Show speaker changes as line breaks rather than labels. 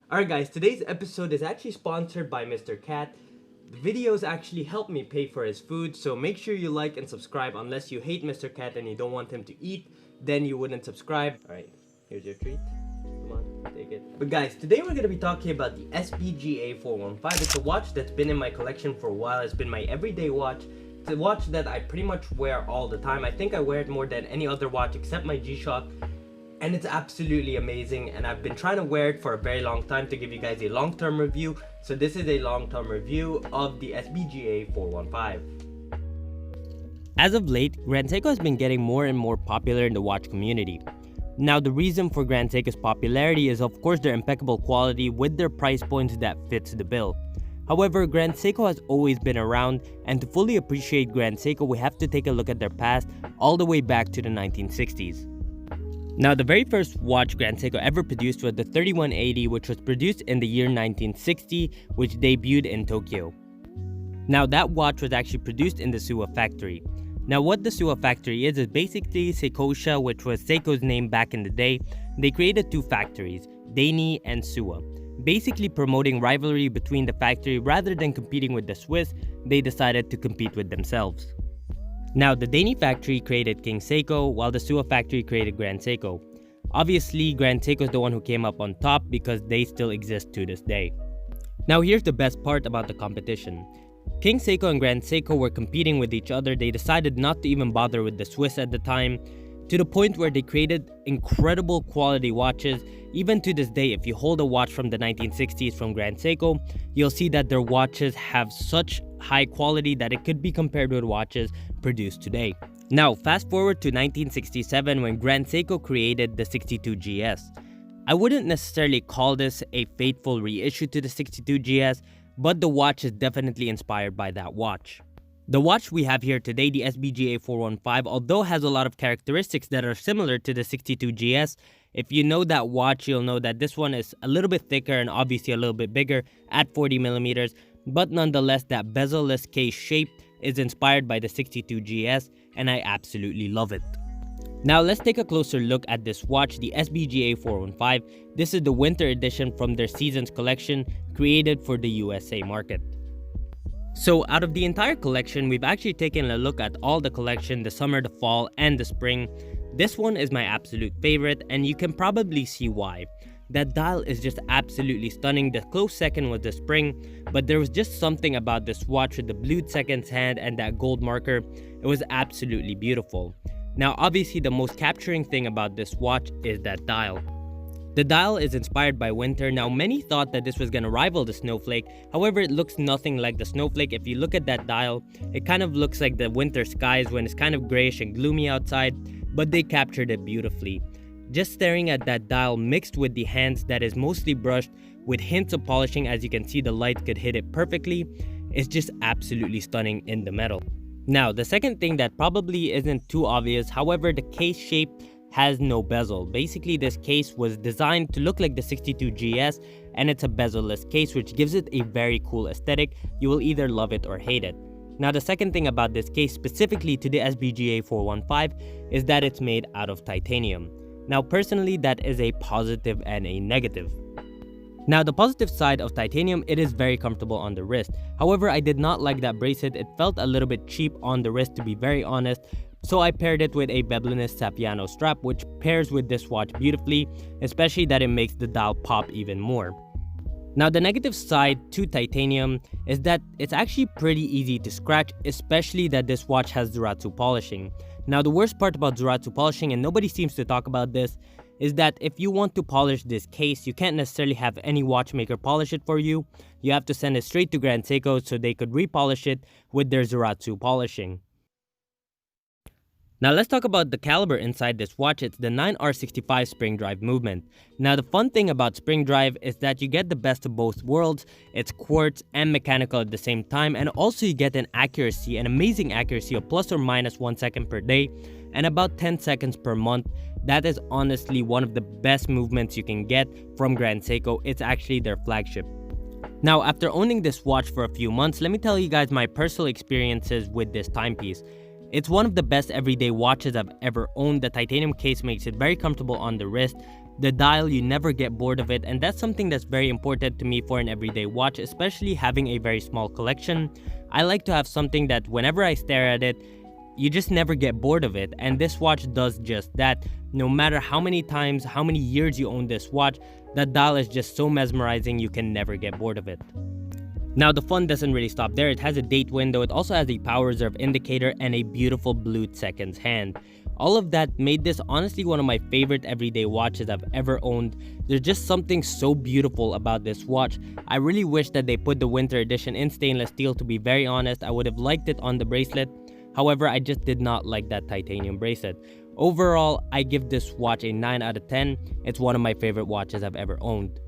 Alright guys, today's episode is actually sponsored by Mr. Cat. The videos actually help me pay for his food, so make sure you like and subscribe unless you hate Mr. Cat and you don't want him to eat, then you wouldn't subscribe. Alright, here's your treat. Come on, take it. But guys, today we're going to be talking about the SBGA415. It's a watch that's been in my collection for a while. It's been my everyday watch. It's a watch that I pretty much wear all the time. I think I wear it more than any other watch except my G-Shock. And it's absolutely amazing, and I've been trying to wear it for a very long time to give you guys a long-term review. So this is a long-term review of the SBGA 415. As of late, Grand Seiko has been getting more and more popular in the watch community. Now the reason for Grand Seiko's popularity is of course their impeccable quality with their price points that fits the bill. However, Grand Seiko has always been around, and to fully appreciate Grand Seiko we have to take a look at their past all the way back to the 1960s. Now, the very first watch Grand Seiko ever produced was the 3180, which was produced in the year 1960, which debuted in Tokyo. Now, that watch was actually produced in the Suwa factory. Now, what the Suwa factory is basically Seikosha, which was Seiko's name back in the day. They created two factories, Daini and Suwa. Basically promoting rivalry between the factory rather than competing with the Swiss, they decided to compete with themselves. Now, the Daini factory created King Seiko, while the Suwa factory created Grand Seiko. Obviously, Grand Seiko is the one who came up on top because they still exist to this day. Now, here's the best part about the competition. King Seiko and Grand Seiko were competing with each other. They decided not to even bother with the Swiss at the time, to the point where they created incredible quality watches. Even to this day, if you hold a watch from the 1960s from Grand Seiko, you'll see that their watches have such high quality that it could be compared with watches produced today. Now, fast forward to 1967 when Grand Seiko created the 62GS. I wouldn't necessarily call this a faithful reissue to the 62GS, but the watch is definitely inspired by that watch. The watch we have here today, the SBGA 415, although has a lot of characteristics that are similar to the 62GS, if you know that watch, you'll know that this one is a little bit thicker and obviously a little bit bigger at 40mm, but nonetheless that bezel-less case shape is inspired by the 62GS, and I absolutely love it. Now let's take a closer look at this watch, the SBGA 415. This is the winter edition from their Seasons collection created for the USA market. So out of the entire collection, we've actually taken a look at all the collection, the summer, the fall, and the spring. This one is my absolute favorite, and you can probably see why. That dial is just absolutely stunning. The close second was the spring, but there was just something about this watch with the blued seconds hand and that gold marker. It was absolutely beautiful. Now obviously the most capturing thing about this watch is that dial. The dial is inspired by winter. Now many thought that this was going to rival the snowflake, however it looks nothing like the snowflake. If you look at that dial, it kind of looks like the winter skies when it's kind of grayish and gloomy outside, but they captured it beautifully. Just staring at that dial mixed with the hands that is mostly brushed with hints of polishing, as you can see the light could hit it perfectly, is just absolutely stunning in the metal. Now the second thing that probably isn't too obvious, however the case shape has no bezel. Basically this case was designed to look like the 62GS, and it's a bezel-less case which gives it a very cool aesthetic. You will either love it or hate it. Now the second thing about this case specifically to the SBGA 415 is that it's made out of titanium. Now personally that is a positive and a negative. Now the positive side of titanium, it is very comfortable on the wrist. However, I did not like that bracelet. It felt a little bit cheap on the wrist, to be very honest. So I paired it with a Veblenus Sapiano strap, which pairs with this watch beautifully, especially that it makes the dial pop even more. Now the negative side to titanium is that it's actually pretty easy to scratch, especially that this watch has Zuratsu polishing. Now the worst part about Zuratsu polishing, and nobody seems to talk about this, is that if you want to polish this case, you can't necessarily have any watchmaker polish it for you. You have to send it straight to Grand Seiko so they could repolish it with their Zuratsu polishing. Now let's talk about the caliber inside this watch. It's the 9R65 spring drive movement. Now the fun thing about spring drive is that you get the best of both worlds. It's quartz and mechanical at the same time, and also you get an amazing accuracy of plus or minus 1 second per day and about 10 seconds per month. That is honestly one of the best movements you can get from Grand Seiko. It's actually their flagship. Now after owning this watch for a few months, let me tell you guys my personal experiences with this timepiece. It's one of the best everyday watches I've ever owned. The titanium case makes it very comfortable on the wrist. The dial, you never get bored of it, and that's something that's very important to me for an everyday watch, especially having a very small collection. I like to have something that whenever I stare at it, you just never get bored of it, and this watch does just that. No matter how many times, how many years you own this watch, that dial is just so mesmerizing you can never get bored of it. Now the fun doesn't really stop there. It has a date window, it also has a power reserve indicator, and a beautiful blue seconds hand. All of that made this honestly one of my favorite everyday watches I've ever owned. There's just something so beautiful about this watch. I really wish that they put the winter edition in stainless steel, to be very honest. I would have liked it on the bracelet. However, I just did not like that titanium bracelet. Overall, I give this watch a 9 out of 10. It's one of my favorite watches I've ever owned.